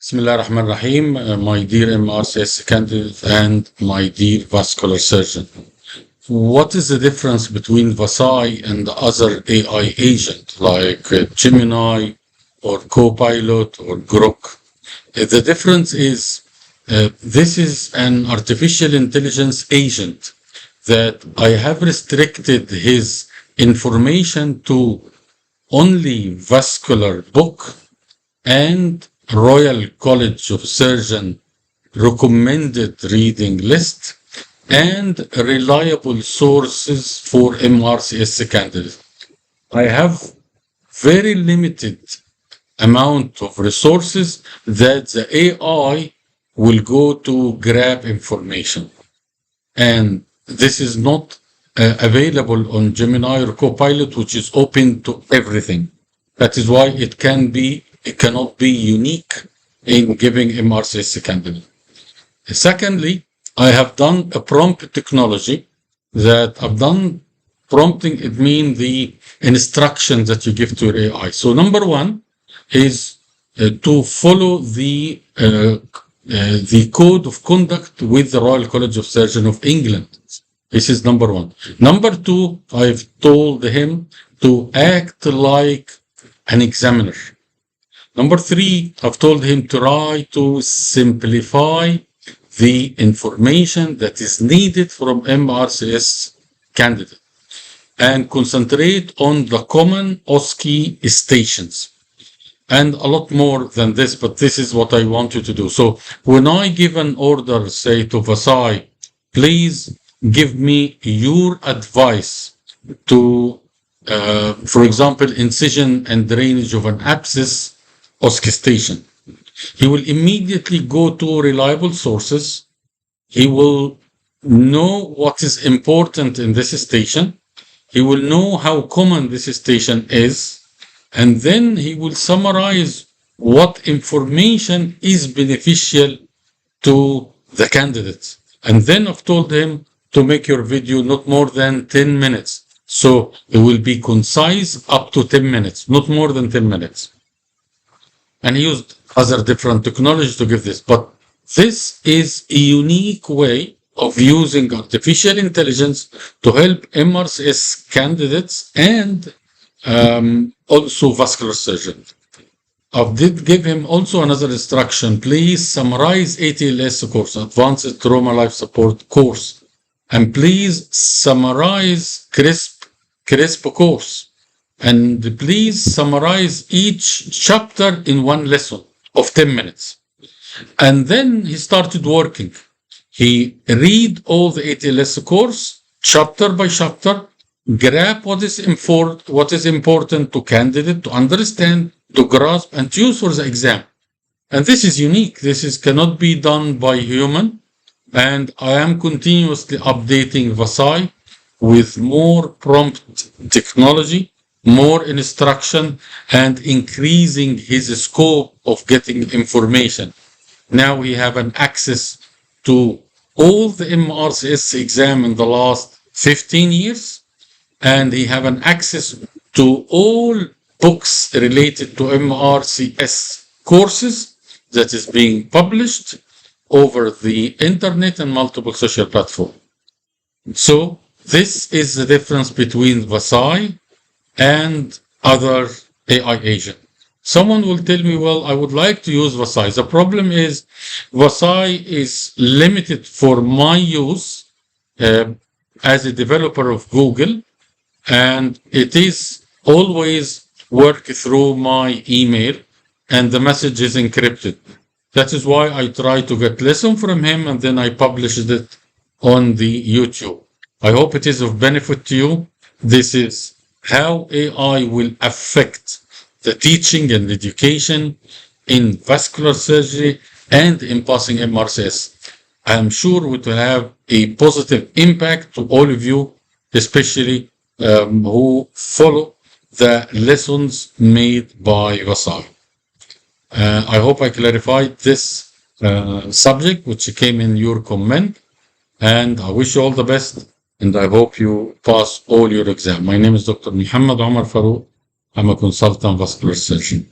Bismillah ar-Rahman ar-Rahim, my dear MRCS candidate and my dear vascular surgeon. What is the difference between VASAI and the other AI agent like Gemini or Copilot or Grok? The difference is this is an artificial intelligence agent that I have restricted his information to only vascular book and Royal College of Surgeons recommended reading list and reliable sources for MRCS candidates. I have very limited amount of resources that the AI will go to grab information. And this is not available on Gemini or Copilot, which is open to everything. That is why it cannot be unique in giving MRCS candidate. Secondly, I have done a prompt technology that I've done prompting. It means the instructions that you give to your AI. So number one is to follow the code of conduct with the Royal College of Surgeons of England. This is number one. Number two, I've told him to act like an examiner. Number three, I've told him to try to simplify the information that is needed from MRCS candidate and concentrate on the common OSCE stations. And a lot more than this, but this is what I want you to do. So when I give an order, say to VASAI, please give me your advice to, for example, incision and drainage of an abscess OSCE station. He will immediately go to reliable sources. He will know what is important in this station. He will know how common this station is. And then he will summarize what information is beneficial to the candidates. And then I've told him to make your video not more than 10 minutes. So it will be concise up to 10 minutes, not more than 10 minutes. And he used other different technologies to give this. But this is a unique way of using artificial intelligence to help MRCS candidates and also vascular surgeons. I did give him also another instruction. Please summarize ATLS course, Advanced Trauma Life Support course. And please summarize CRISP course. And please summarize each chapter in one lesson of 10 minutes. And then he started working. He read all the ATLS course, chapter by chapter, grab what is important to candidate to understand, to grasp, and to use for the exam. And this is unique. This cannot be done by human. And I am continuously updating VASAI with more prompt technology, more instruction, and increasing his scope of getting information. Now we have an access to all the MRCS exam in the last 15 years, and he have an access to all books related to MRCS courses that is being published over the internet and multiple social platforms. So this is the difference between VASAI and other AI agent. Someone will tell me, well, I would like to use VASAI. The problem is VASAI is limited for my use as a developer of Google, and it is always work through my email and the message is encrypted. That is why I try to get lesson from him and then I published it on the YouTube. I hope it is of benefit to you. This is how AI will affect the teaching and education in vascular surgery and in passing MRCS. I am sure it will have a positive impact to all of you, especially who follow the lessons made by VASAI. I hope I clarified this subject which came in your comment, and I wish you all the best. And I hope you pass all your exam. My name is Dr. Muhammad Omar Farouk. I'm a consultant vascular surgeon.